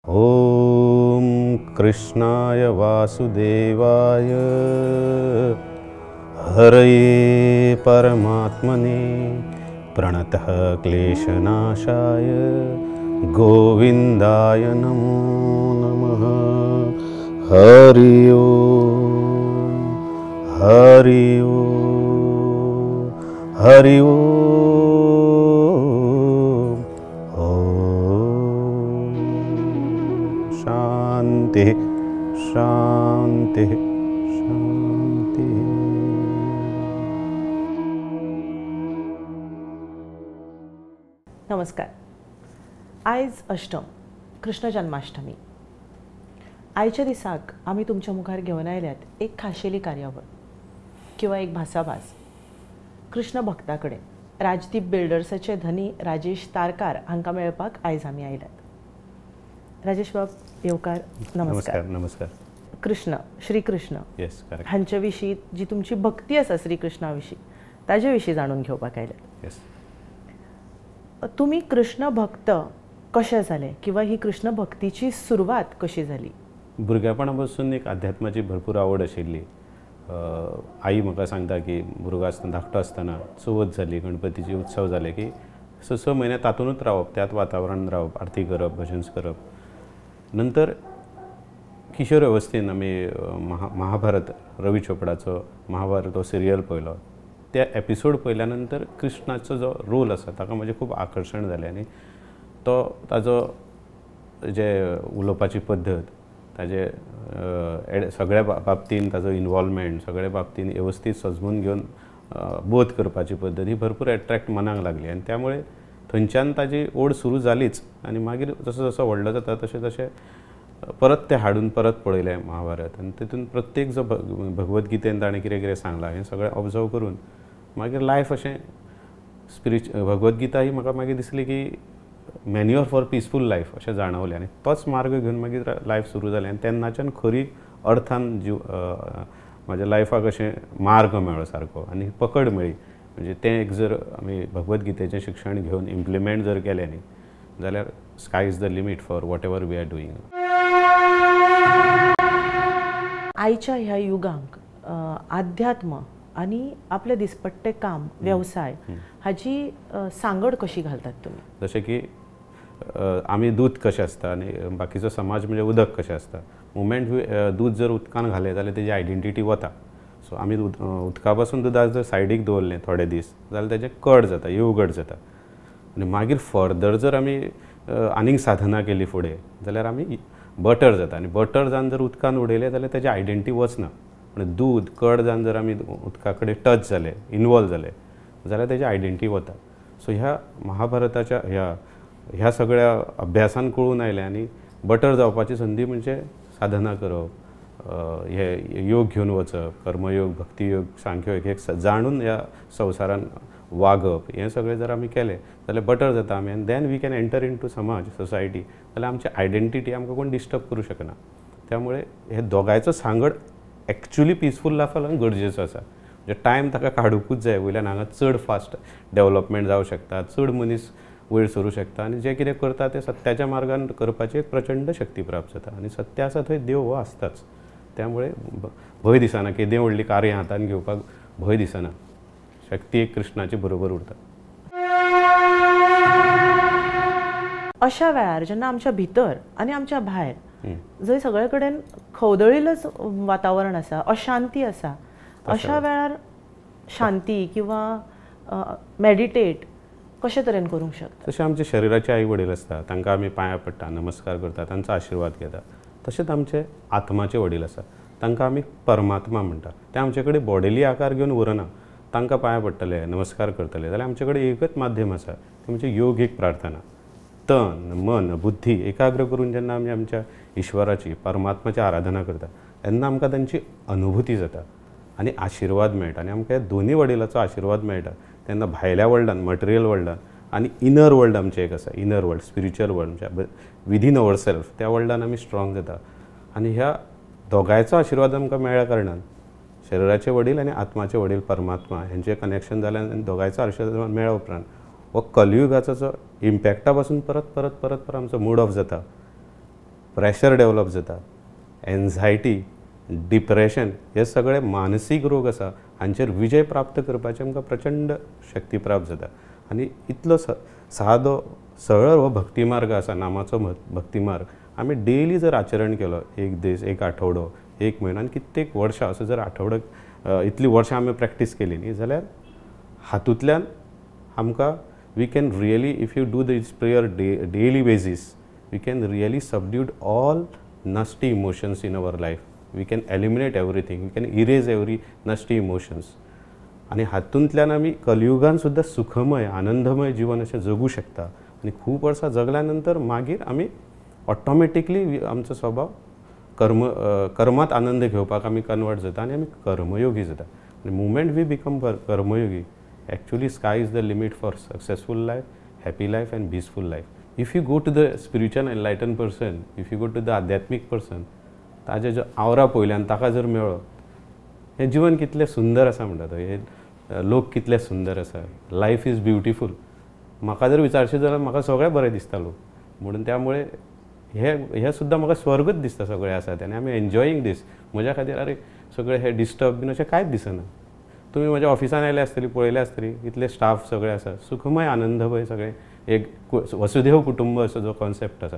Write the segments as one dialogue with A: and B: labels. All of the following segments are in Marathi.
A: ओम कृष्णाय वासुदेवाय हरये परमात्मने प्रणतः क्लेशनाशाय गोविंदाय नमो नमः। हरि ओम हरि ओम हरि ओम। ओम शांति शांति शांति।
B: नमस्कार। आयज अष्टम कृष्ण जन्माष्टमी। आयच्या दिसाक आमी तुमच्या मुखार घेवन आयल्यात एक खाशेली कार्यावळ किंवा एक भासाभास। कृष्ण भक्ता कडेन राजदीप बिल्डर्साचे धनी राजेश तारकार हांकां मेळपाक आयज आमी आयल्यात। राजेश बाब येवकार, नमस्कार।
A: नमस्कार।
B: कृष्ण श्री कृष्ण
A: येस करेक्ट
B: हांचे विशीं जी तुमची भक्ती आसा श्री कृष्णा विशीं ताजे विशीं जाणून घेवपाक आयल्यात।
A: येस।
B: तुम्ही कृष्ण भक्त कशे जाले किंवा ही कृष्ण भक्तीची सुरवात कशी जाली?
A: भुरगेपणा पासून एक अध्यात्माची भरपूर आवड आशिल्ली। आई म्हाका सांगता की भुरगो आसतना धाकटो आसतना चवथ जाली, गणपतीचे उत्सव जाले की स म्हयने तातूंतच रावप, त्याच वातावरणांत रावप, आरती करप, भजन्स करप। नंतर किशोर अवस्थेन आमी महाभारत रवी चोपडाचो महाभारत हो सिरियल पळयलो। त्या एपिसोड पळयल्या नंतर कृष्णाचो जो रोल आसा ताका म्हजें खूब आकर्शण जालें आनी तो ताजो जे उलोवपाची पद्दत, ताजे सगळ्या बाबतीन ताजो इनवॉल्वमेंट, सगळ्या बाबतीन वेवस्थीत सजमून घेवन बोध करपाची पद्दत ही भरपूर एट्रॅक्ट मनाक लागली आनी त्यामुळे थंयच्यान ताजी ओड सुरू जालीच। आनी मागीर जसो जसो व्हडलो जाता तशें तशें परत ते हाडून परत पळयलें महाभारत आनी तितून प्रत्येक जो भगवत गीतेन ताणें कितें कितें सांगलां हें सगळें ऑब्जर्व करून मागीर लायफ अशें भगवत गीता ही म्हाका मागीर दिसली की मॅन्युअर फॉर पीसफूल लायफ अशें जाणवलें आनी तोच मार्ग घेवन मागीर लायफ सुरू जालें आनी तेन्नाच्यान खरी अर्थान जीव म्हाज्या लायफाक अशें मार्ग मेळ्ळो सारको आनी पकड मेळ्ळी। म्हणजे तें एक जर आमी भगवत गीतेचें शिक्षण घेवन इम्प्लिमेंट जर केलें न्ही जाल्यार sky is the limit for whatever we are doing.
B: आयच्या ह्या युगांक अध्यात्म आणि आपले दिसपट्टे काम व्यवसाय हाची सांगड कशी घालतात तुम्ही?
A: जशें की आमी दूध कशें आसता आनी बाकीचो समाज म्हणजे उदक कशें आसता। मुमेंट दूध जर उदकान घालें जाल्यार तेजी आयडेंटिटी वता। सो आमी उदका पासून दुदाक जर सायडीक दवरलें थोडे दीस जाल्यार तेजें कड जाता, योगर्ट जाता आनी मागीर फर्दर जर आमी आनीक साधना केली फुडें जाल्यार आमी बटर जाता आनी बटर जावन जर उदकान उडयलें जाल्यार तेजी आयडेंटिटी वचना। आनी दूध कड जावन जर आमी उदका कडेन टच जाले, इनवॉल्व जाले जाल्यार तेजी आयडेंटिटी वता। सो ह्या महाभारताच्या ह्या सगळ्या अभ्यासान कळून आयलें आनी बटर जावपाची संदी म्हणजे साधना करप, हे योग घेवन वचप, कर्मयोग, भक्तियोग, सांख्ययोग हे जाणून ह्या संवसारान वागप हें सगळें जर आमी केलें जाल्यार बटर जाता आमी आनी then we can enter into समाज सोसायटी जाल्यार आमची आयडेंटिटी आमकां कोण डिस्टर्ब करूं शकना। त्यामुळे हे दोगांयचो सांगड एक्चुली पीसफूल लायफाक गरजेचो आसा। म्हणजे टायम ताका काडूंकूच जाय, वयल्यान हांगा चड फास्ट डेवलपमेंट जावं शकता, चड मनीस वयर सरूं शकता आनी जें कितें करता तें सत्याच्या मार्गान करपाची एक प्रचंड शक्ती प्राप्त जाता आनी सत्य आसा थंय देव हो आसताच। त्यामुळे भंय दिसना की देव व्हडली कार्य हातान घेवपाक भंय दिसना, शक्ती एक कृष्णाची बरोबर उरता।
B: अशा वेळार जेन्ना आमच्या भितर आनी आमच्या भायर जंय सगळे कडेन खवदळिल्लंच वातावरण आसा, अशांती आसा, अशा वेळार शांती किंवा मेडिटेट कशे तरेन करूंक शकता?
A: तशें आमचे शरिराचे आई वडील आसता तांकां आमी पांयां पडटा, नमस्कार करता, तांचो आशिर्वाद घेता। तशेंच आमचे आत्माचे वडील आसा तांकां आमी परमात्मा म्हणटा। ते आमचे कडेन बॉडिली आकार घेवन उरना, तांकां पांयां पडटले, नमस्कार करतले जाल्यार आमचे कडेन एकच माध्यम आसा, ते म्हणजे योगीक प्रार्थना। तन मन बुद्धी एकाग्र करून जेन्ना आमी आमच्या ईश्वराची परमात्म्याची आराधना करता तेन्ना आमकां तांची अनुभूती जाता आनी आशिर्वाद मेळटा आनी आमकां दोनी वडिलांचो आशिर्वाद मेळटा तेन्ना भायल्या वर्ल्डान, मटेरियल वर्ल्डान आनी इनर वर्ल्ड आमचें एक आसा, इनर वर्ल्ड, स्पिरिच्युअल वर्ल्ड म्हणजे विदीन अवर सेल्फ, त्या वर्ल्डान आमी स्ट्रॉंग जाता। आनी ह्या दोगांयचो आशिर्वाद आमकां मेळ्ळ्या कारणान शरिराचे वडील आनी आत्माचे वडील परमात्मा हेंचें कनेक्शन जाल्यान आनी दोगांयचो आशिर्वाद मेळ्ळ्या उपरांत हो कलियुगाचो जो इम्पॅक्टा पासून परत परत परत परत आमचो मूड ऑफ जाता प्रेशर डेवलप जाता, एन्झायटी, डिप्रेशन, हे सगळे मानसीक रोग आसा हांचेर विजय प्राप्त करपाचें आमकां प्रचंड शक्ती प्राप्त जाता. आनी इतलो सादो सरळ हो भक्ती मार्ग आसा, नामाचो भक्ती मार्ग आमी डेली जर आचरण केलो, एक दीस, एक आठवडो, एक म्हयनो आनी कित्येक वर्सां असो जर आठवडो इतली वर्सां आमी प्रॅक्टीस केली न्ही जाल्यार हातूंतल्यान आमकां we can really, if you do this prayer daily basis, we can really subdued all nasty emotions in our life. We can eliminate everything. We can erase every nasty emotions. आणि हातूंतल्यान आमी कलियुगान सुद्दां सुखमय आनंदमय जीवन अशें जगू शकता. आनी खूब वर्सां जगल्या नंतर मागीर आमी ऑटोमॅटिकली आमचो स्वभाव कर्मात आनंद घेवपाक आमी कन्वर्ट जाता आनी आमी कर्मयोगी जाता. आनी मुमेंट वी बिकम कर्मयोगी, actually sky is the limit for successful life, happy life and peaceful life. If you go to the spiritual enlightened person, if you go to the आध्यात्मिक person, ताजे जो आवरा पयल्यान ताका जर मेळ्ळो हें जीवन कितलें सुंदर आसा म्हणटा तो, हे लोक कितले सुंदर आसा, लायफ इज ब्युटिफूल, म्हाका जर विचारशीत जाल्यार म्हाका सगळें बरें दिसता लोक. म्हणून त्यामुळे हे सुद्दां म्हाका स्वर्गच दिसता सगळें आसा ते, आनी आमी एन्जॉयींग दीस. म्हज्या खातीर अरे सगळें हे डिस्टर्ब बीन अशें कांयच दिसना. तुमी म्हज्या ऑफिसान आयले आसतली, पळयले आसतली, इतले स्टाफ सगळे आसा, सुखमय आनंदमय सगळे, एक वसुधैव कुटुंब असो जो कॉन्सेप्ट आसा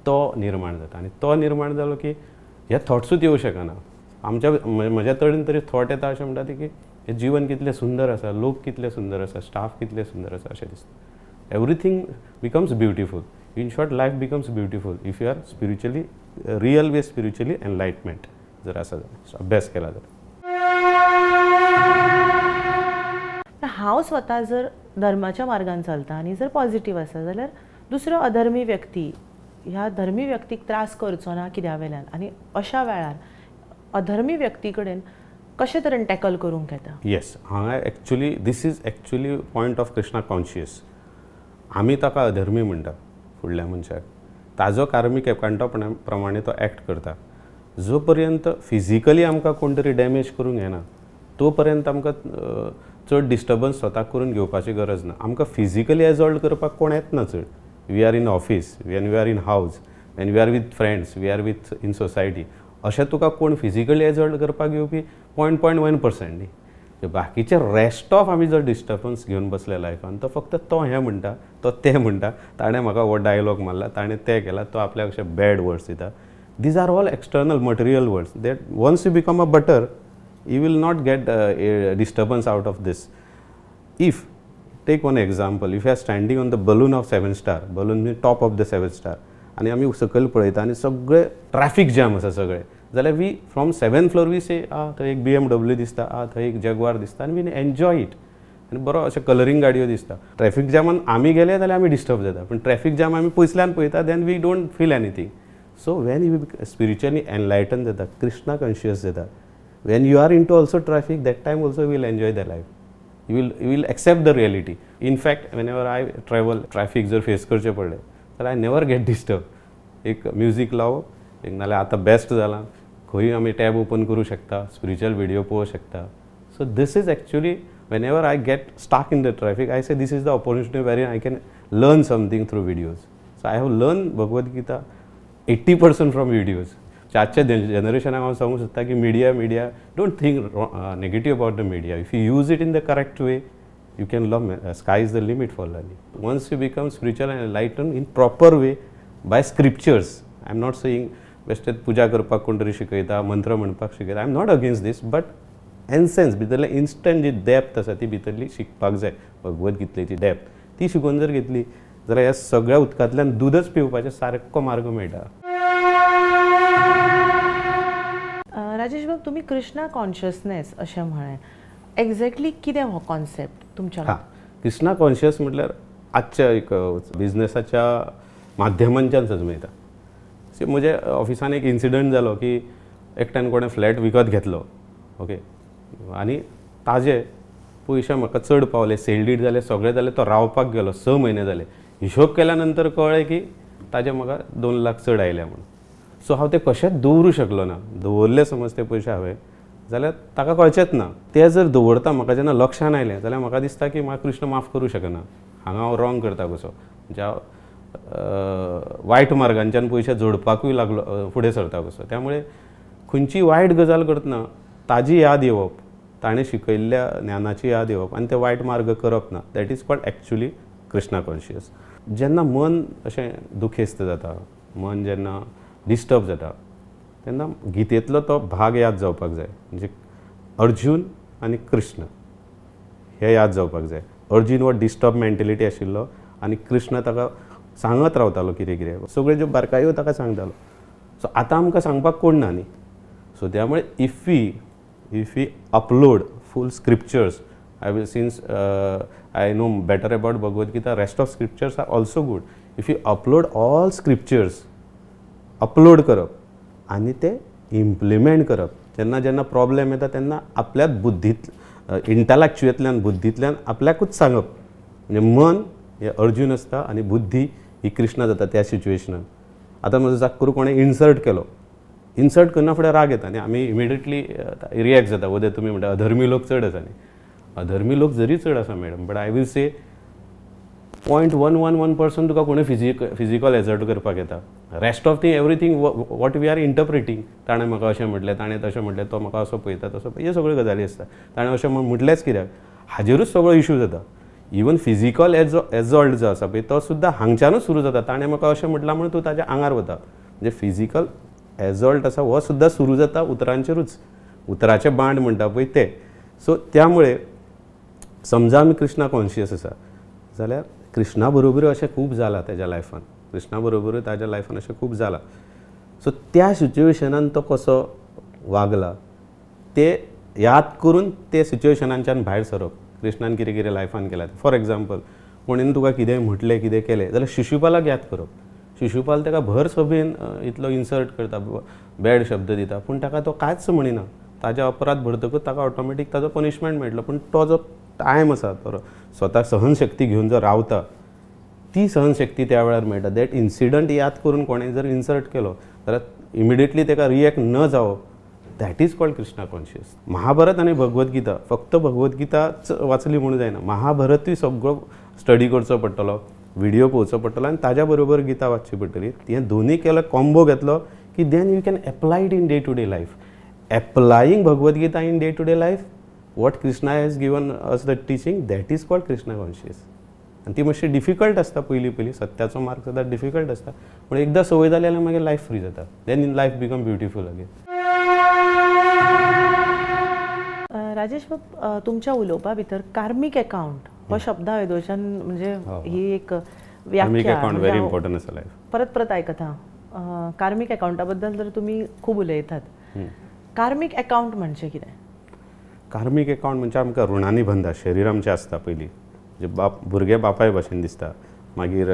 A: तो निर्माण जाता. आनी तो निर्माण जालो की हे थॉट्सूच येवं शकना. म्हज्या तरेन तरी थॉट येता अशें म्हणटा की हे जीवन कितलें सुंदर आसा, लोक कितले सुंदर आसा, स्टाफ कितले सुंदर आसा अशें दिसता. Everything becomes beautiful. In short, life becomes beautiful if you are spiritually, real way spiritually enlightenment जर आसा अभ्यास केला तर.
B: हांव स्वता जर धर्माच्या मार्गान चलता आनी जर पॉझिटिव्ह आसा जाल्यार दुसरो अधर्मी व्यक्ती ह्या धर्मी व्यक्तीक त्रास करचो ना कित्या वेल्यान, आनी अशा वेळार अधर्मी व्यक्ती कडेन कशे तरेन टॅकल करूंक येता.
A: येस, हांगा actually this is actually point of Krishna conscious. आमी ताका अधर्मी म्हणटा फुडल्या मनशाक, ताजो कार्मीक एकांतपणा प्रमाणे तो एक्ट करता. जो पर्यंत फिजिकली आमकां कोण तरी डॅमेज करूंक येना तो पर्यंत आमकां चड डिस्टर्बन्स स्वताक करून घेवपाची गरज ना. आमकां फिजिकली एजॉल्ट करपाक कोण येतना चड. We are in office, when we are in house, when we are with friends, we are with in society, अशें तुका कोण फिजिकली एजॉल्ट करपाक येवपी 0.1% न्ही. बाकीचे रेस्ट ऑफ आमी जर डिस्टर्बन्स घेवन बसले लायफान, तो फक्त तो हें म्हणटा, तो तें म्हणटा, ताणें म्हाका हो डायलॉग मारला, ताणें तें केला, तो आपल्याक अशे बॅड वर्ड्स दिता. These are all external material words that once you become a better you will not get a disturbance out of this. If, take one example, if you are standing on the balloon of 7 star, balloon means top of the 7 star, आणि आमी सकयल पळयता आनी सगळे ट्रॅफिक जॅम आसा सगळे, जाल्यार we from 7th floor we see थंय एक BMW दिसता, थंय एक जगवार दिसता, आनी वी एन्जॉय इट. आनी बरो अशें कलरींग गाडयो दिसता. ट्रॅफिक जॅमान आमी गेले जाल्यार आमी डिस्टर्ब जाता, पूण ट्रॅफिक जॅम आमी पयसल्यान पळयता, then we don't feel anything. So when you spiritually enlighten जाता, कृष्णा कॉन्शियस जाता, when you are into also traffic, that time also you will enjoy the life. You will accept the reality. In fact, whenever I travel, traffic जर फेस करचे पडले तर I never get disturbed. एक म्युझिक लाव, एक नाल्यार आतां बेस्ट जाला, खंय आमी टॅब ओपन करूं शकता, स्पिरिच्युअल व्हिडिओ पळोवं शकता. So this is actually whenever I get stuck in the traffic, I say this is the opportunity wherein I can learn something through videos. So I have learned Bhagavad Gita 80% from videos. आजच्या जनरेशनाक हांव सांगूंक सोदता की media don't think negative about the media. If you use it in the correct way, you can learn. Sky is the limit for learning. Once you become spiritual and enlighten in proper way by scriptures. I am not saying बेश्टेच पुजा करपाक कोण तरी शिकयता, मंत्र म्हणपाक शिकयता, I am not against this, but एनसेन्स भितरले इन्स्टंट जी डेप्थ आसा ती भितरली शिकपाक जाय. भगवत गीतेची डेप्थ ती शिकून जर घेतली जाल्यार ह्या सगळ्या उदकांतल्यान दूदच पिवपाचो सारको मार्ग मेळटा.
B: राजेश बाब, तुम्ही कृष्णा कॉन्शियसनेस अशें म्हळें, एक्झॅक्टली कितें हो कॉन्सेप्ट तुमच्या?
A: कृष्णा कॉन्शियस म्हटल्यार आजच्या एक बिझनेसाच्या माध्यमांच्यान सजमयता. म्हजे ऑफिसान एक इन्सिडंट जालो की एकट्यान कोणें फ्लॅट विकत घेतलो, ओके, आनी ताजे पयशे म्हाका चड पावले, सेल डीड जाले, सगळें जालें, तो रावपाक गेलो, 6 म्हयने जाले. हिशोब केल्या नंतर कळ्ळें की ताजे म्हाका 2 लाख चड आयले म्हणून. सो हांव ते कशेंच दवरूं शकलो ना. दवरले समज ते पयशे हांवें जाल्यार ताका कळचेंच ना. ते जर दवरता म्हाका जेन्ना लक्षान आयलें जाल्यार म्हाका दिसता की म्हाका कृष्ण माफ करूं शकना, हांगा हांव रॉंग करता कसो. म्हणजे वायट मार्गांच्यान पयशे जोडपाकूय लागलो फुडें सरता कसो. त्यामुळे खंयची वायट गजाल करतना ताजी याद येवप, ताणें शिकयल्ल्या ज्ञानाची याद येवप आनी ते वायट मार्ग करप ना. That is called actually Krishna conscious. जेन्ना मन अशें दुखेस्त जाता, मन जेन्ना डिस्टर्ब जाता, तेन्ना गितेंतलो तो भाग याद जावपाक जाय. म्हणजे अर्जून आनी कृष्ण हे याद जावपाक जाय. अर्जून हो डिस्टर्ब मेंटेलिटी आशिल्लो आनी कृष्ण ताका सांगत रावतालो कितें कितें, सगळ्यो ज्यो बारकायो ताका सांगतालो. सो आतां आमकां सांगपाक कोण ना न्ही. सो त्यामुळे if we upload full scriptures, since I know better about Bhagavad Gita, rest of scriptures are also good. If you upload all scriptures, upload करप आणि ते इम्प्लिमेंट करप. जेन्ना जेन्ना प्रॉब्लेम येता तेन्ना आपल्याच बुद्धीत इंटलॅक्च्युअतल्यान बुद्धींतल्यान आपल्याकूच सांगप. म्हणजे मन हे अर्जून आसता आनी बुद्धी ही कृष्णा जाता त्या सिच्युएशनान. आतां म्हजो जाक कोणें इन्सर्ट केलो, इन्सर्ट करना फुडें राग येता आनी आमी इमिडियटली रिएक्ट जाता. वदर तुमी म्हणटा अधर्मी लोक चड आसा न्ही. अधर्मी लोक जरी चड आसा madam, but I will say 0.111% तुका कोणें फिजिकल एजर्ट करपाक येता. Rest of the everything what we are interpreting. ताणें म्हाका अशें म्हटलें, ताणें तशें म्हटलें, तो म्हाका असो पळयता तसो, हे सगळ्यो गजाली आसता. ताणें अशें म्हटलेंच कित्याक, हाजेरूच सगळो इशू जाता. इवन फिजिकल एजॉल्ट जो आसा पळय तो सुद्दां हांगच्यानूच सुरू जाता. ताणें म्हाका अशें म्हटलां म्हणून तूं ताच्या आंगार वता. म्हणजे फिजिकल एजॉल्ट आसा हो सुद्दां सुरू जाता उतरांचेरूच. उतराचे बांड म्हणटा पळय ते. सो त्यामुळे समजा आमी कृष्णा कॉन्शियस आसा जाल्यार कृष्णा बरोबर अशें खूब जालां ताज्या लायफान. कृष्णा बरोबर ताज्या लायफान अशें खूब जालां. सो त्या सिच्युएशनान तो कसो वागला ते याद करून ते सिच्युएशनांच्यान भायर सरप. कृष्णान कितें कितें लायफान केलां. फॉर एग्जाम्पल कोणेन तुका कितेंय म्हटलें, कितें केलें जाल्यार शिशुपालाक याद करप. शिशुपाल ताका भर सभेन इतलो इन्सर्ट करता, बॅड शब्द दिता, पूण ताका तो कांयच म्हणिना. ताजे अपराध भरतकूच ताका ऑटोमॅटीक ताजो पनिशमेंट मेळटलो. पूण तो जो टायम आसा तो स्वता सहनशक्ती घेवन जो रावता, ती सहनशक्ती त्या वेळार मेळटा. दॅट इन्सिडंट याद करून कोणें जर इन्सर्ट केलो जाल्यार इमिडियटली ताका रिएक्ट न जावप, that is called Krishna conscious. Mahabharata आनी भगवत गीता, फक्त भगवत गीताच वाचली म्हणून जायना, महाभारतूय सगळो स्टडी करचो पडटलो, व्हिडिओ पळोवचो पडटलो आनी ताज्या बरोबर गीता वाचची पडटली. हे दोनूय केलो, कॉम्बो घेतलो की then you can apply it in day to day life. Applying Bhagavad Gita in day to day life, what Krishna has given us the teaching, that is called Krishna conscious. आनी ती मातशी डिफिकल्ट आसता पयलीं सत्याचो मार्ग सुद्दां डिफिकल्ट आसता, पूण एकदां संवय जाली जाल्यार मागीर लायफ फ्री जाता. Then in life become beautiful again.
B: Rajesh बाब, तुमच्या उलोवपा भितर कार्मीक अकाउंट हो शब्द हांवें म्हणजे ही एक व्याख्या
A: व्हेरी इम्पॉर्टंट आसा लायफ.
B: परत परत आयकता. कार्मीक अकाउंटा बद्दल तर तुमी खूब उलयतात. कार्मीक अकाउंट म्हणजे कितें?
A: कार्मीक अकाउंट म्हणजे आमकां ऋणांनी बंदा. शरीर आमचें आसता पयलीं, म्हणजे भुरगे बापाय भशेन दिसता. मागीर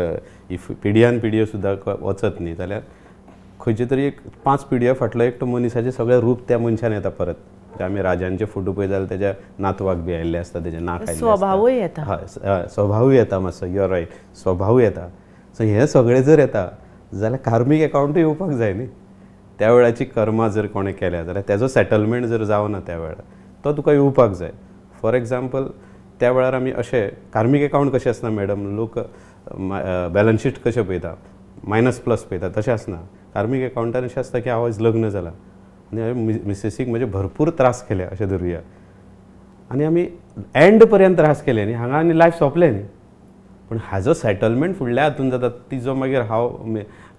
A: इफ पिडयान पिडयो सुद्दां वचत न्ही जाल्यार खंयचे तरी एक 5 पिडयो फाटलो एकटो मनशाचें सगळें रूप त्या मनशान येता परत. आमी राजांचे फोटो पळय जाल्यार तेज्या नातवाक बी आयिल्ले आसता, तेजे नाक आयिल्ले,
B: स्वभावूय येता.
A: हय, स्वभावूय येता मातसो. यू आर रायट, स्वभावूय येता. सो हें सगळें जर येता जाल्यार कार्मीक अकाउंटूय येवपाक जाय न्ही. त्या वेळाची कर्मां जर कोणें केल्या जाल्यार तेजो सेटलमेंट जर जावना त्या वेळार तो तुका येवपाक जाय. फॉर एग्जाम्पल त्या वेळार आमी अशें कार्मीक अकाउंट कशें आसना मॅडम, लोक बॅलन्स शीट कशें पळयता, मायनस प्लस पळयता, तशें आसना. कार्मीक अकाउंटान अशें आसता की हांव आज लग्न जालां आनी हांवें मिसेसीक म्हणजे भरपूर त्रास केले अशें धरुया, आनी आमी एंड पर्यंत त्रास केले न्ही, हांगा आनी लायफ सोंपलें न्ही. पूण हाजो सेटलमेंट फुडल्या हातून जाता. तिजो मागीर हांव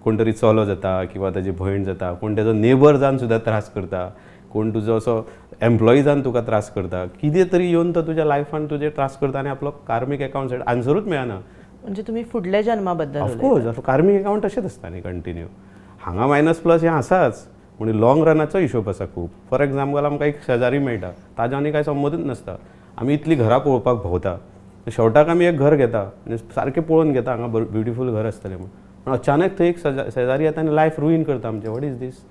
A: कोण तरी चलो जाता किंवा ताजी भयण जाता, कोण तेजो नेबर जावन सुद्दां त्रास करता, कोण तुजो असो एम्प्लॉई जावन तुका त्रास करता, कितें तरी येवन तो तुज्या लायफान तुजे त्रास करता आनी आपलो कार्मीक अकाउंट आन्सरूच मेळना.
B: म्हणजे तुमी फुडल्या जन्मा बद्दल
A: ऑफकोर्स कार्मीक अकाउंट तशेंच आसता न्ही कंटिन्यू. हांगा मायनस प्लस हें आसाच, पूण लॉंग रनाचो हिशोब आसा खूब. फॉर एग्जाम्पल आमकां एक शेजारी मेळटा, ताज्या आनी कांय संबंदूच नासता, आमी इतलीं घरां पळोवपाक भोंवता, शेवटाक आमी एक घर घेता आनी सारकें पळोवन घेता हांगा ब्युटिफूल घर आसतलें म्हणून, पूण अचानक थंय एक शेजारी येता आनी लायफ रुईन करता आमचें. What is this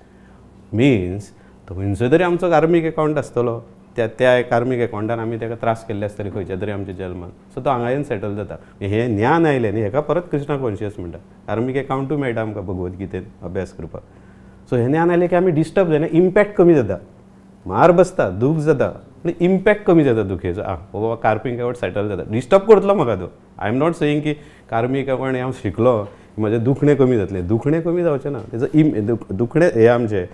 A: means? खंयचो तरी आमचो कार्मीक अकाउंट आसतलो, त्या कार्मीक अकाउंटान आमी ताका त्रास केल्ले आसतले खंयच्या तरी आमच्या जल्मान, सो तो हांगा येवन सेटल जाता. हें ज्ञान आयलें न्ही, हेका परत कृष्णा कॉन्शियस म्हणटा. कार्मीक अकाउंटूय मेळटा आमकां भगवत गीतेन अभ्यास करपाक. सो हें ज्ञान आयलें की आमी डिस्टर्ब जायना, इम्पॅक्ट कमी जाता. मार बसता, दूख जाता, पूण इम्पॅक्ट कमी जाता दुखेचो. कार्मीक अकाउंट सेटल जाता. डिस्टर्ब करतलो म्हाका तो. आय एम नॉट सेईंग की कार्मीक अकाउंट हांव शिकलो म्हजे दुखणें कमी जातले. दुखणें कमी जावचें ना, तेजो दुखणें हे आमचे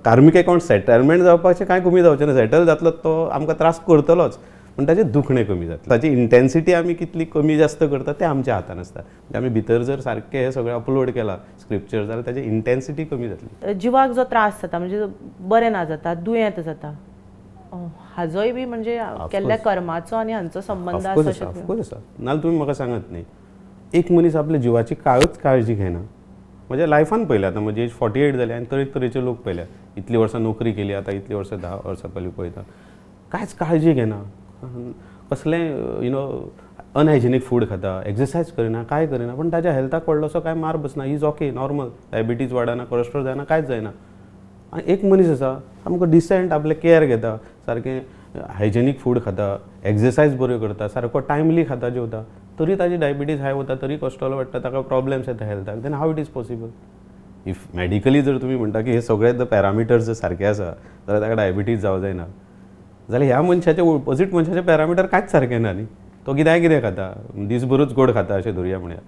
A: कार्मीक अकावंट सेटलमेंट जावपाचें कांय कमी जावचें ना. सेटल जातलो तो आमकां त्रास करतलोच, पूण ताचे दुखणें कमी जातलें. ताची इंटेन्सिटी आमी कितली कमी जास्त करता तें आमच्या हातान आसता. म्हणजे आमी भितर जर सारकें हें सगळें अपलोड केलां स्क्रिप्चर जाल्यार ताची इंटेन्सिटी कमी जातली.
B: जिवाक जो त्रास जाता म्हणजे बरें ना जाता, दुयेंत जाता, हाजोय बी म्हणजे केल्ल्या कर्माचो आनी हांचो संबंध आसा अशें?
A: ऑफकोर्स आसा. नाल्यार तुमी म्हाका सांगात न्ही, एक मनीस आपल्या जिवाची काळजी घेना. म्हणजे लायफान पयलें आतां म्हजी एज 48 जाली आनी तरेतरेचे लोक पयल्या. इतलीं वर्सां नोकरी केली, आतां इतलीं वर्सां 10 वर्सां पयलीं पळयता, कांयच काळजी घेना. कसलें अनहायजिनीक फूड खाता, एक्सरसायज करिना, काय करिना, पण ताच्या हेल्थाक व्हडलोसो काय मार बसना. इज ओके, नॉर्मल, डायबिटीज वाडना, कोलेस्ट्रॉल जायना, कांयच जायना. आनी एक मनीस आसा आमकां डिसेंट आपले केअर घेता, सारकें हायजेनीक फूड खाता, एक्सरसायज बऱ्यो करता, सारको टायमली खाता, जेवता, तरी ताजी डायबिटीज हाय वता, तरी कोलेस्ट्रॉल वाडटा, ताका प्रॉब्लेम्स येता हेल्थाक. Then how it is possible? If medically जर तुमी म्हणटा की हे सगळे जर पॅरामिटर्स जर सारके आसा जाल्यार ताका डायबिटीज जावं जायना, जाल्यार ह्या मनशाचे ऑपोजीट मनशाचे पॅरामिटर कांयच सारकें ना न्ही. तो कितें खाता, दीसभरूच गोड खाता अशें धरुया म्हणया.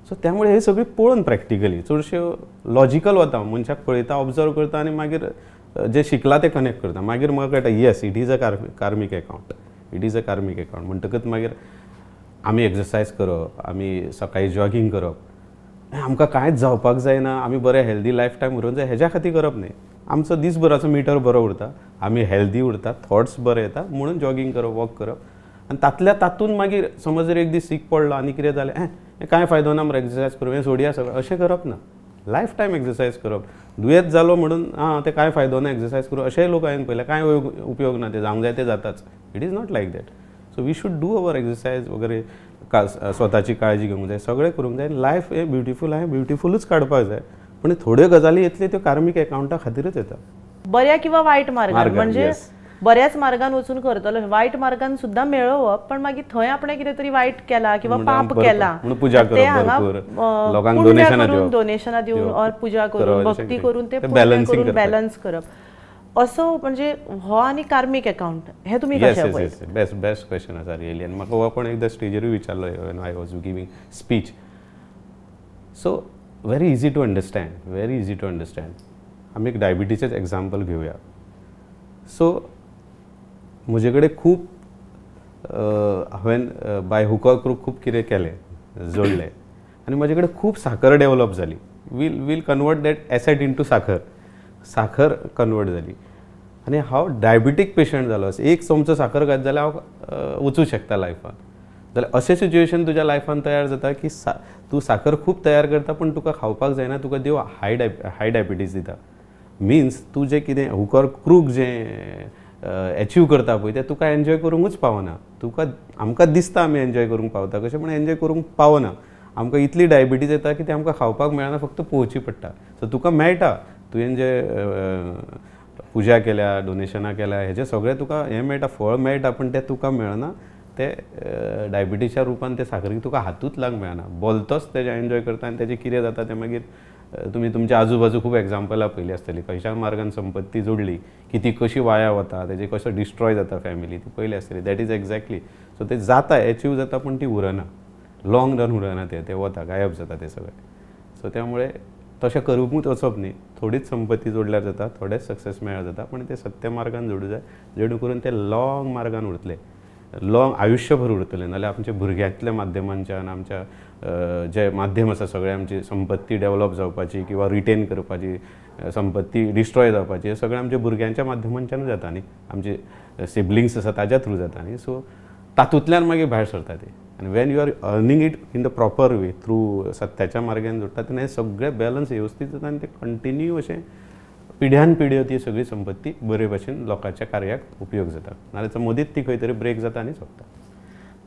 A: सो त्यामुळे हे सगळी पळोवन प्रॅक्टिकली चडश्यो लॉजिकल वता, मनशाक पळयता, ऑब्जर्व करता आनी मागीर जे शिकला ते कनेक्ट करता. मागीर म्हाका कळटा yes, it is a karmic account, it is a karmic account. म्हणटकच मागीर आमी एक्सरसायज करप, आमी सकाळीं जॉगिंग करप, आमकां कांयच जावपाक जायना, आमी बरें हेल्दी लायफ टायम उरोवंक जाय हेज्या खातीर करप न्ही. आमचो दिसभराचो मिटर बरो उरता, आमी हेल्दी उरता, थॉट्स बरे येता म्हणून जॉगिंग करप, वॉक करप. आनी तातूंत मागीर समज जर एक दीस सीक पडलो आनी कितें जालें, कांय फायदो ना मरे एक्सरसायज करूं, हें सोडया सगळें, अशें करप ना. लायफ टायम एक्सरसायज करप. दुयेंत जालो म्हणून ते कांय फायदो ना एक्सरसायज करूं अशेंय लोक हांवें पळयल्या, कांय उपयोग ना, ते जावंक जाय ते जाताच. It is not like that. So we should do our exercise वगैरे, स्वताची काळजी घेवंक जाय, सगळें करूंक जाय. लायफ हें ब्युटिफूल आहे, ब्युटिफूलच काडपाक जाय, पण थोड्यो गजाली येतल्यो त्यो कार्मीक अकावंटा खातीरच येता.
B: बऱ्या किंवा वायट मार्गान, म्हणजे बऱ्याच मार्गान वचून करतलो, वायट मार्गान सुद्धा मेळवप, पण मागीर थंय आपणे कितें तरी वायट केला किंवा पाप केला,
A: पूजा करप, लोकांक
B: डोनेशनां दिवन ऑर पूजा करून भक्ती करून ते बॅलन्स करप, असो म्हणजे हो आनी कार्मीक अकावंट हे तुमी कशें पळयता?
A: बेस्ट क्वेश्चन आसा रियली. आनी म्हाका हो पण एकदां स्टेजीरूय विचारलो when I was giving speech. So very easy to understand, very easy to understand. आमी एक डायबिटीचेच एक्झाम्पल घेवया. सो म्हजे कडेन खूब हांवें बाय हुक ऑर क्रूक खूब कितें केलें, जोडलें, आनी म्हजे कडेन खूब साखर डेवलप जाली. Will convert that asset into साखर कन्वर्ट जाली. आनी हांव डायबिटीक पेशंट जालो. एक चमचो साखर घात जाल्यार हांव वचूंक शकता लायफान. जाल्यार अशें सिच्युएशन तुज्या लायफान तयार जाता की तूं साखर खूब तयार करता पूण तुका खावपाक जायना, तुका देव हाय डायबिटीज दिता. मिन्स तूं जें कितें हुक ऑर क्रूक जें एचीव करता पळय तें तुका एन्जॉय करूंकूच पावना. आमकां दिसता आमी एन्जॉय करूंक पावता कशें, पण एन्जॉय करूंक पावना. आमकां इतली डायबिटीज येता की तें आमकां खावपाक मेळना, फक्त पोवची पडटा. सो तुका मेळटा, तुवें जें पुजा केल्या, डोनेशनां केल्या, हेजें सगळें तुका हें मेळटा, फळ मेळटा, पण तें तुका मेळना. ते डायबिटीजच्या रुपान ते साखरेक तुका हातूच लावंक मेळना. बोलतोच तेजें एन्जॉय करता आनी तेजें कितें जाता तें मागीर तुमी तुमच्या आजूबाजू खूब एक्झाम्पलां पयलीं आसतलीं. खंयच्या मार्गान संपत्ती जोडली की ती कशी वाया वता, तेजे कशें डिस्ट्रॉय जाता फॅमिली, ती पयलीं आसतली. That is exactly. सो ते जाता, एचीव जाता, पूण ती उरना, लाँग रन उरना, ते वता, गायब जाता ते सगळें. सो त्यामुळे तशें करूंकूच वचप न्ही. थोडीच संपत्ती जोडल्यार जाता, थोडेच सक्सेस मेळ्ळ्यार जाता, पण ते सत्य मार्गान जोडूं जाय, जेणे करून ते लाँग मार्गान उरतले, लाँग आयुश्यभर उरतले. नाल्यार आमच्या भुरग्यांतल्या माध्यमांच्यान, आमच्या जे माध्यम आसा सगळें, आमची संपत्ती डेवलप जावपाची किंवा रिटेन करपाची, संपत्ती डिस्ट्रॉय जावपाची, हें सगळें आमच्या भुरग्यांच्या माध्यमांच्यान जाता न्ही, आमचे सिबलिंग्स आसा ताज्या थ्रू जाता न्ही. सो तातूंतल्यान मागीर भायर सरता ते. आनी when you are earning it in the proper way, through सत्याच्या मार्गान जोडटा, तेन्ना हे सगळें बॅलन्स वेवस्थीत जाता आनी ते कंटिन्यू अशें पिढ्यान पिढ्यो ती सगळी संपत्ती बरे भशेन लोकांच्या कार्याक उपयोग जाता. नाल्यार मदींच ती खंय तरी ब्रेक जाता आनी सोंपता.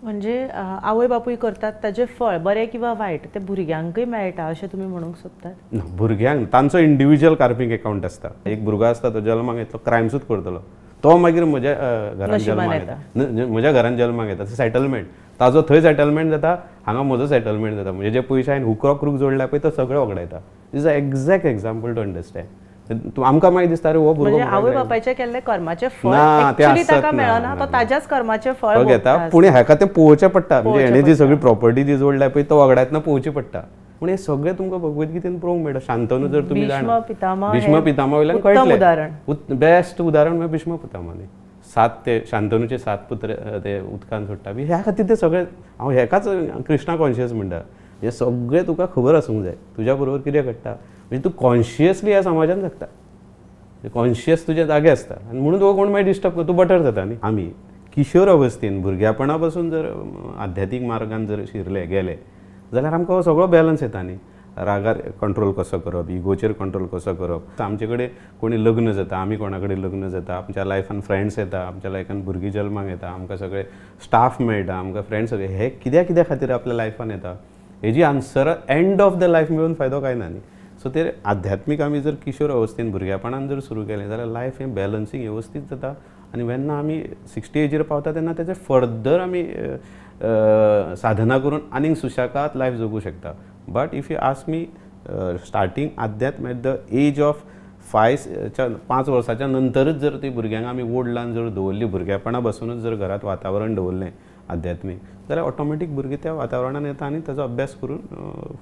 B: म्हणजे आवय बापूय करतात ताजें फळ बरें किंवा वायट ते भुरग्यांकय मेळटा अशें तुमी म्हणूंक सोदतात?
A: भुरग्यांक तांचो इंडिविज्युअल कार्मीक अकावंट आसता. एक भुरगो आसता तो जल्माक येतलो, क्रायम्सूच करतलो, तो मागीर म्हज्या घरान जल्माक येता, म्हज्या घरान जल्माक येता, सेटलमेंट ताजो थंय सेटलमेंट जाता, हांगा म्हजो सेटलमेंट जाता. म्हणजे जे पयशे हांवें हुक ऑर क्रूक जोडल्या पळय तो सगळें वगडायता. Is a exact example to understand. आमकां मागीर दिसता रे हो भुरगो
B: आवय बापायचे केल्ले कर्माचे फळ एक्चुअली ताका मेळना, तो ताज्याच कर्माचे फळ
A: घेता, पूण हेका तें पळोवचें पडटा. म्हणजे हेणे जी सगळी प्रॉपर्टी जी जोडल्या पळय तो वगडायतना पळोवची पडटा. पूण हे सगळें तुमकां भगवद्गीतेन पळोवंक मेळटा. शांतनू जर तुमी
B: भीष्म
A: जाणा
B: पितामह
A: भीष्म पितामह वयल्यान
B: उत्तम उदाहरण.
A: कळटलें. बेस्ट उदाहरण म्हणजे भीष्म पितामह न्ही. 7 ते शांतनूचे 7 पुत्र ते उदकान सोडटा बी, ह्या खातीर ते सगळे हांव हेकाच कृष्णा कॉन्शियस म्हणटा. हे सगळें तुका खबर आसूंक जाय तुज्या बरोबर कितें घडटा, म्हणजे तूं कॉन्शियसली ह्या समाजान जगता, कॉन्शियस तुजे जागे आसता आनी म्हणून तुका कोण मागीर डिस्टर्ब करता, तूं बटर जाता न्ही. आमी किशोर अवस्थेन भुरग्यापणा पासून जर आध्यात्मीक मार्गान जर शिरले गेले जाल्यार आमकां हो सगळो बॅलन्स येता न्ही. रागार कंट्रोल कसो करप, इगोचेर कंट्रोल कसो करप. आमचे कडेन कोणी लग्न जाता, आमी कोणा कडेन लग्न जाता, आमच्या लायफान फ्रेंड्स येता, आमच्या लायफान भुरगीं जल्माक येता, आमकां सगळे स्टाफ मेळटा, आमकां फ्रेंड्स सगळे हे कित्या खातीर आपल्या लायफान येता हेजी answer end of the life मेळून फायदो काय ना न्ही. सो ते आध्यात्मीक आमी जर किशोर अवस्थेन भुरग्यापणान जर सुरू केलें जाल्यार लायफ हें बॅलन्सींग वेवस्थीत जाता. आनी वेन्ना आमी 60 एजीर पावता तेन्ना तेजे फर्दर आमी साधना करून आनीक सुशेगाद लायफ जगूं शकता. But if you ask me starting अध्यात्म एट द एज ऑफ 5 वर्साच्या नंतरच जर ती भुरग्यांक आमी वडलान जर दवरली, भुरग्यापणा बसूनच जर घरात वातावरण दवरलें आध्यात्मीक, जाल्यार ऑटोमॅटीक भुरगीं त्या वातावरणान येता आनी ताचो अभ्यास करून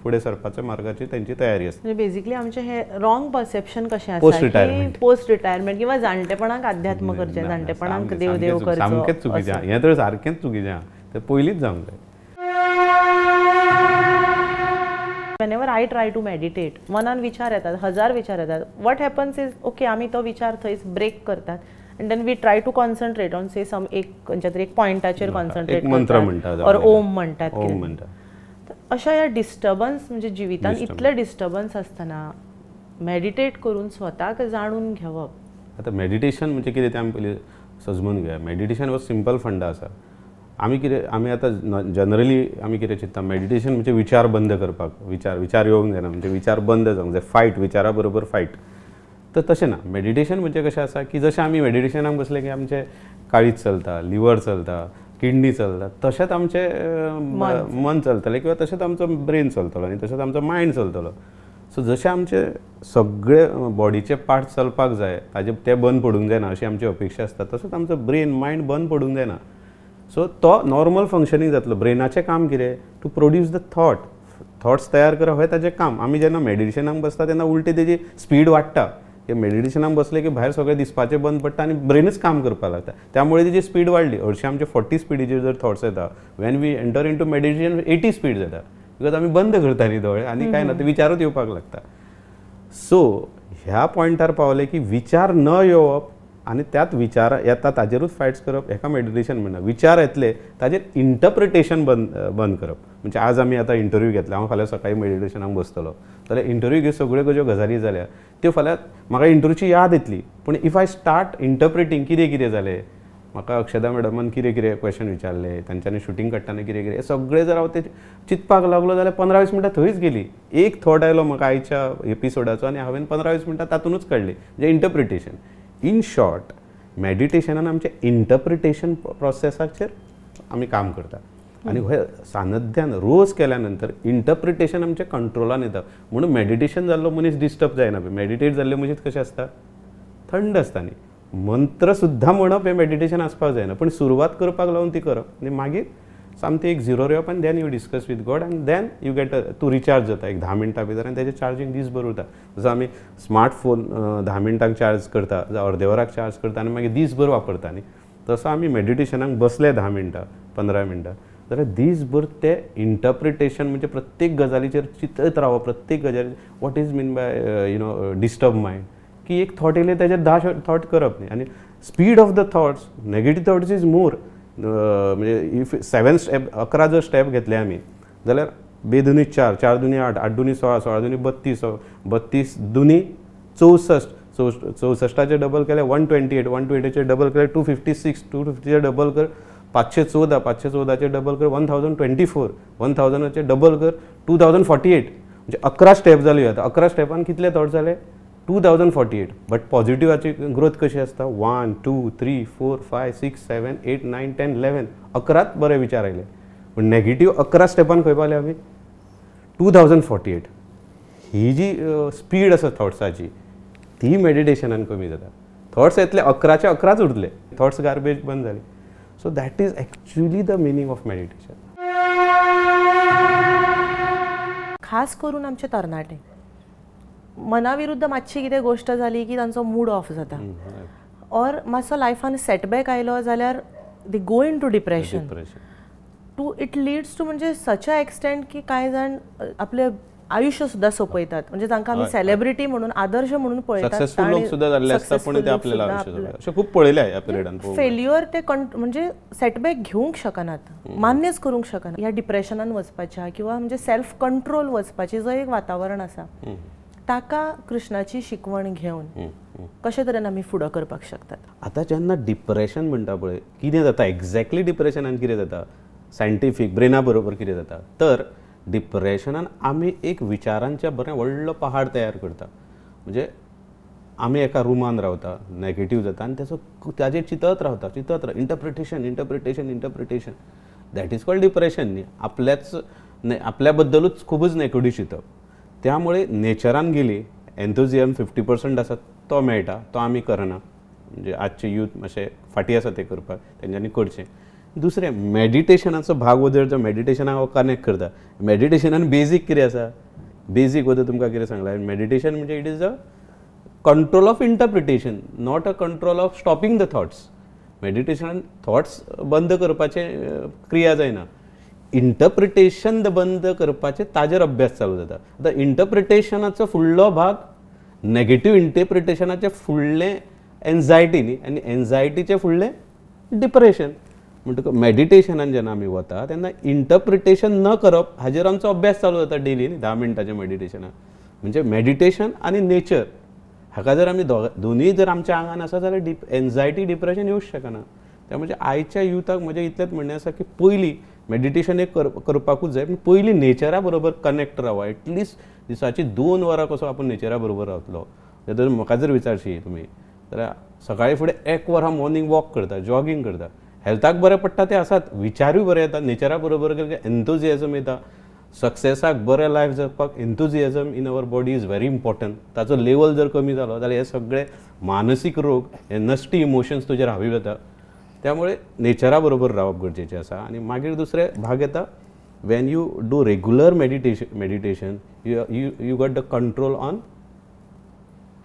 A: फुडें सरपाच्या मार्गाची तेंची तयारी आसता.
B: म्हणजे बेसिकली आमचें हे रॉंग परसेप्शन कशें आसा
A: पोस्ट रिटायरमेंट,
B: पोस्ट रिटायरमेंट किंवा जाणटेपणाक अध्यात्म करचें, जाणटेपणाक देव करचो,
A: सामकेंच चुकीचें. हें तर सारकेंच चुकीचें आहा, तें पयलींच जावंक जाय.
B: whenever I try to meditate, मनान विचार येतात, 1000 विचार येतात. what happens is ओके आमी तो विचार थंयच ब्रेक करतात and then we try to concentrate on say some एक खंयच्या तरी एक पॉइंटाचेर कॉन्सन्ट्रेट
A: मंत्र म्हणटात
B: और ओम म्हणटात.
A: ओम म्हणटात.
B: अशा ह्या डिस्टर्बन्स म्हणजे जिवितान इतले डिस्टर्बन्स आसतना मेडिटेट करून स्वताक जाणून घेवप.
A: आतां मेडिटेशन म्हणजे कितें तें आमी पयलीं समजून घेवया. मेडिटेशन हो सिंपल फंडा आसा. आमी आतां जनरली आमी कितें चिंतता, मेडिटेशन म्हणजे विचार बंद करपाक, विचार येवंक जायना, म्हणजे विचार बंद जावंक जाय, फायट, विचारा बरोबर फायट. तर तशें ना. मेडिटेशन म्हणजे कशें आसा की जशें आमी मेडिटेशनाक बसले की आमचें काळीज चलता, लिवर चलता, किडनी चलता, तशेंच आमचें मन चलतलें किंवा तशेंच आमचो ब्रेन चलतलो आनी तशेंच आमचो मायंड चलतलो. सो जशें आमचे सगळे बॉडीचे पार्ट चलपाक जाय ते बंद पडूंक जायना अशी आमची अपेक्षा आसता, तसोच आमचो ब्रेन मायंड बंद पडूंक जायना. सो तो नॉर्मल फंक्शनींग जातलो. ब्रेनाचें काम कितें, टू प्रोड्यूस द थॉट्स तयार करप हें ताचें काम. आमी जेन्ना मेडिटेशनाक बसता तेन्ना उलटी तेजी स्पीड वाडटा. की मेडिटेशनाक बसले की भायर सगळें दिसपाचें बंद पडटा आनी ब्रेनच काम करपाक लागता. त्यामुळे तेजी स्पीड वाडली. हरशीं आमचे 40 स्पीडीचेर जर थॉट्स येता, when we enter into meditation 80 speed जाता. बिकॉज आमी बंद करता न्ही दोळे आनी कांय ना, ते विचारूच येवपाक लागता. सो ह्या पॉयंटार पावले की विचार न येवप आनी त्यात विचार येता ताजेरूच फायट्स करप, हेका मेडिटेशन म्हणटा. विचार येतले ताजेर इंटरप्रिटेशन बंद करप. म्हणजे आज आमी आतां इंटरव्यू घेतला, हांव फाल्यां सकाळीं मेडिटेशनाक बसतलो जाल्यार इंटरव्यू घेवन सगळ्यो ज्यो गजाली जाल्या त्यो फाल्यां म्हाका इंटरव्यूची याद येतली. पूण इफ आय स्टार्ट इंटरप्रिटींग कितें जालें, म्हाका अक्षदा मॅडमान कितें क्वेश्चन विचारले, तांच्यांनी शूटिंग करताना कितें हे सगळें जर हांव ते चिंतपाक लागलो जाल्यार 15-20 मिनटां थंयच गेली. एक थॉट आयलो म्हाका आयच्या एपिसोडाचो आनी हांवें 15-20 मिनटां तातूंतच काडली, म्हणजे इंटरप्रिटेशन. इन शॉर्ट मेडिटेशनान आमचे इंटरप्रिटेशन प्रोसेसाचेर आमी काम करता आनी हे सानध्यान रोज केल्या नंतर इंटरप्रिटेशन आमचे कंट्रोलान येता. म्हणून मेडिटेशन जाल्लो मनीस डिस्टर्ब जायना. मेडिटेट जाल्ले मनीस कशें आसता, थंड आसता न्ही. मंत्र सुद्दां म्हणप हें मेडिटेशन आसपाक जायना, पूण सुरवात करपाक लागून ती करप आनी मागीर सामकें एक झिरो येवप आनी then you discuss with God आनी देन यू गेट तूं रिचार्ज जाता एक 10 मिनटां भितर आनी तेजें चार्जींग दीसभर उरता. जसो आमी स्मार्टफोन 10 मिनटांक चार्ज करता जावं अर्दे वराक चार्ज करता आनी मागीर दीसभर वापरता न्ही, तसो आमी मेडिटेशनाक बसले 10 मिनटां 15 मिनटां जाल्यार दीसभर ते इंटरप्रिटेशन म्हणजे प्रत्येक गजालीचेर चिंतत रावप. प्रत्येक गजाली what is mean by disturb mind, की एक थॉट येयले तेजेर 10 थॉट करप न्ही. आनी speed of the thoughts, negative thoughts is more. म्हणजे इफ 7 स्टेप 11 जर स्टेप घेतले आमी जाल्यार बेदुनी 4, 4 दुनी 8, 8 दुनी 16, 16 दुनी 32, 32 दुनी 64, 64चे डबल केले 128, 128चे डबल केले 256, 250चे डबल कर 514, 514चे डबल कर 1024, 1000चे डबल कर 2048. म्हणजे 11 स्टेप जाली. आता 11 स्टेपान कितले थॉट जाले, 2048. बट पॉझिटिवाची ग्रोथ कशी आसता, 1, 2, 3, 4, 5, 6, 7, 8, 9, 10, 11 11च बरे विचार आयले. पण नेगेटीव 11 स्टेपान खंय पावले आमी, 2048. ही जी स्पीड आसा थॉट्साची ती मेडिटेशनान कमी जाता. थॉट्स येतले 11चे 11च उरले, थॉट्स गार्बेज बंद जाले. So that is actually the meaning of meditation.
B: खास करून आमचे तरणाटे मनाविरुद्ध मातशी कितें गोश्ट जाली की तांचो मूड ऑफ जाता ऑर मातसो लायफान सेटबॅक आयलो जाल्यार they go into depression to it leads to म्हणजे सच अ एक्सटेंट की कांय जाण आपले आयुष्य सुद्धा सोपयतात म्हणजे तांकां आमी सेलिब्रिटी म्हणून आदर्श म्हणून पळयतात
A: सक्सेसफुल लोक सुद्धा जाल्ले असता पण ते आपल्याला अशें खूप पळयले ह्या पिरियडान
B: फेल्युअर ते म्हणजे सेटबॅक घेवंक शकनात मान्यच करूंक शकना ह्या डिप्रेशनान वचपाच्या किंवा म्हणजे सेल्फ कंट्रोल वचपाची जो एक वातावरण आसा ताका कृष्णाची शिकवण घेवन कशे तरेन आमी फुडो करपाक शकतात.
A: आतां जेन्ना डिप्रेशन म्हणटा पळय कितें जाता एक्झॅक्टली डिप्रेशनान कितें जाता सायंटिफीक ब्रेना बरोबर कितें जाता तर डिप्रेशनान आमी एक विचारांचें बरें व्हडलो पहाड तयार करता म्हणजे आमी एका रुमान रावता नॅगेटीव जाता आनी ताजेर चिंतत रावता interpretation that is called depression न्ही आपल्या बद्दलूच खूबच नॅगेटीव चिंतप. त्यामुळे नेचरान गेली एन्थुजियम 50% आसा तो मेळटा तो आमी करना म्हणजे आजचे यूथ मातशे फाटी आसा ते करपाक तेंच्यांनी करचें. दुसरें मेडिटेशनाचो भाग जर जो मेडिटेशनाक हांव कनेक्ट करता मेडिटेशनान बेजीक कितें आसा बेजीक तुमकां कितें सांगलां मेडिटेशन म्हणजे it is a control of interpretation not a control of stopping the thoughts. मेडिटेशनान थॉट्स बंद करपाचे क्रिया जायना इंटरप्रिटेशन बंद करपाचे ताजेर अभ्यास चालू जाता. आतां इंटरप्रिटेशनाचो फुडलो भाग नेगेटीव इंटरप्रिटेशनाचे फुडलें एन्झायटी न्ही आनी एन्झायटीचे फुडलें डिप्रेशन. म्हणटकच मेडिटेशनान जेन्ना आमी वता तेन्ना इंटरप्रिटेशन न करप हाजेर आमचो अभ्यास चालू जाता डेली 10 मिनटाच्या मेडिटेशनाक. म्हणजे मेडिटेशन आनी नेचर हाका जर आमी दोनूय जर आमच्या आंगान आसा जाल्यार एन्झायटी डिप्रेशन येवंक शकना. त्यामुळे आयच्या युथाक म्हजें इतलेंच म्हणणें आसा की पयलीं मेडिटेशन एक करपाकूच जाय पूण पयलीं नेचरा बरोबर कनेक्ट रावा एटलिस्ट दिसाची 2 वरां कसो आपूण नेचरा बरोबर रावतलो. जर म्हाका जर विचारशी तुमी जाल्यार सकाळी फुडें 1 वरां मॉर्निंग वॉक करता जॉगिंग करता हेल्थाक बरें पडटा ते आसात विचारूय बरे येता नेचरा बरोबर एन्थुजियाजम येता सक्सेसाक बरें लायफ जगपाक enthusiasm in our body is very important. ताचो लेवल जर कमी जालो जाल्यार हे सगळे मानसीक रोग हे नश्टी इमोशन्स तुजेर हावी जाता. त्यामुळे नेचरा बरोबर रावप गरजेचें आसा. आनी मागीर दुसरे भाग येता when you do regular meditation you got the control on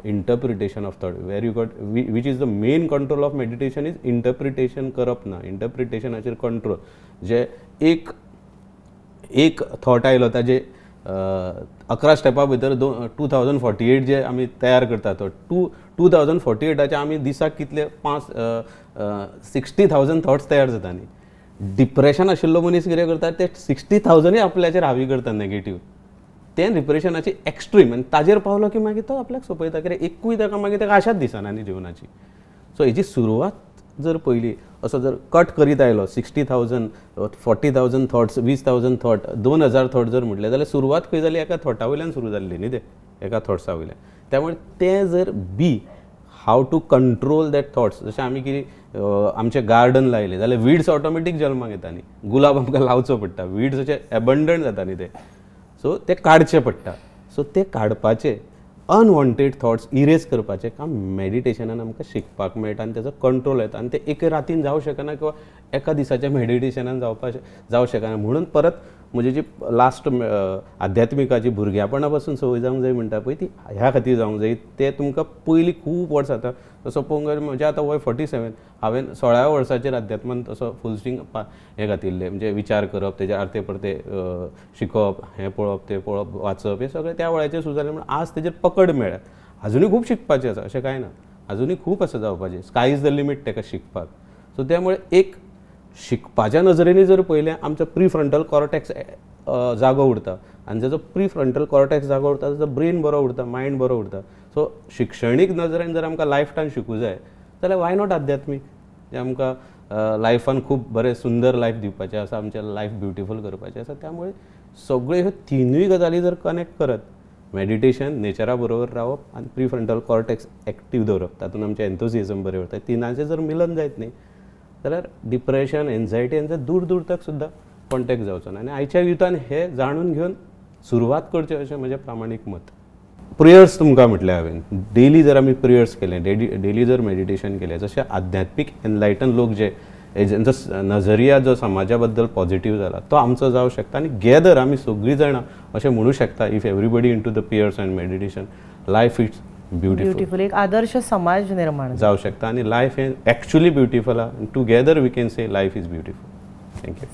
A: interpretation of thought where you got which is the main control of meditation is interpretation करप ना इंटरप्रिटेशनाचेर कंट्रोल. जे एक थॉट आयलो ताजे 11 स्टेपा भितर 2048 जे आमी तयार करता तो 2048चे आमी दिसाक कितले 60,000 थॉट्स तयार जाता न्ही. डिप्रेशन आशिल्लो मनीस कितें करता ते 60,000 आपल्याचेर हावी करता नेगेटीव तें डिप्रेशनाची एक्स्ट्रीम आनी ताजेर पावलो की मागीर तो आपल्याक सोंपयता कित्याक एकूय ताका मागीर ताका आशाच दिसना न्ही जिवनाची. सो हेची सुरवात जर पयली असो जर कट करीत आयलो 60,000 40,000 थॉट्स 20,000 थॉट 2,000 थॉट जर म्हटले जाल्यार सुरवात खंय जाली एका थॉटा वयल्यान सुरू जाल्ली न्ही ते एका थॉट्सा वयल्यान. त्यामुळे ते जर हाव टू कंट्रोल दॅट थॉट्स जशें आमी कितें आमचें गार्डन लायलें जाल्यार विड्स ऑटोमॅटीक जल्माक येता न्ही गुलाब आमकां लावचो पडटा विड्स अशे एबंडंट जाता न्ही ते सो ते काडचे पडटा. सो ते काडपाचे अनवॉन्टेड थॉट्स इरेज करपाचें काम मेडिटेशनान आमकां शिकपाक मेळटा आनी तेजो कंट्रोल येता आनी ते एके रातीन जावं शकना किंवा एका दिसाच्या मेडिटेशनान जावं शकना. म्हणून परत म्हजी जी लास्ट आध्यात्मिकाची भुरग्यापणा पासून संवय जावंक जाय म्हणटा पळय ती ह्या खातीर जावंक जाय. ते तुमकां पयलीं खूब वर्सां जाता तसो पळोवंक म्हणजे आतां वय 47 हांवें 16व्या वर्साचेर अध्यात्मान तसो फूल स्विंग हे घातिल्ले म्हणजे विचार करप तेजे आर्ते परते शिकप हें पळोवप तें पळोवप वाचप हे सगळें त्या वेळाचेर सुरू जालें. म्हणून आज तेजेर पकड मेळ्ळ्या. अजुनूय खूब शिकपाचें आसा अशें कांय ना अजुनूय खूब आसा जावपाचें स्काय इज द लिमीट ताका शिकपाक. सो त्यामुळे एक शिकपाच्या नजरेनी जर पळयलें आमचो प्री फ्रंटल कॉर्टेक्स जागो उरता आनी जेजो प्री फ्रंटल कॉर्टेक्स जागो उरता तेजो ब्रेन बरो उरता मायंड बरो उरता. सो शिक्षणीक नजरेन जर आमकां लायफ टायम शिकूं जाय जाल्यार वाय नॉट आध्यात्मीक जे आमकां लायफान खूब बरें सुंदर लायफ दिवपाचें आसा आमचें लायफ ब्युटिफूल करपाचें आसा. त्यामुळे सगळ्यो ह्यो तिनूय गजाली जर कनेक्ट करत मेडिटेशन नेचरा बरोबर रावप आनी प्री फ्रंटल कॉर्टेक्स एक्टीव दवरप तातूंत आमचें एन्थुजियम बरें उरता तिनांचें जर मिलन जायत न्ही जाल्यार डिप्रेशन एन्झायटी हांचो दूर दूर तक सुद्दां कॉन्टेक्ट जावचो ना. आनी आयच्या युथान हे जाणून घेवन सुरवात करचें अशें म्हजें प्रामाणीक मत. प्रेयर्स तुमकां म्हटलें हांवें डेली जर आमी प्रेयर्स केले डेली जर मेडिटेशन केलें जशें आध्यात्मीक एनलायटन लोक जे जो नजरिया जो समाजा बद्दल पॉझिटिव्ह जाला तो आमचो जावं शकता आनी गॅदर आमी सगळीं जाणां अशें म्हणू शकता if everybody into the peace and meditation life it's
B: beautiful एक आदर्श समाज निर्माण
A: जावं शकता आनी लायफ हे एक्चुअली ब्युटिफूल आहा together we can say life is beautiful. Thank you.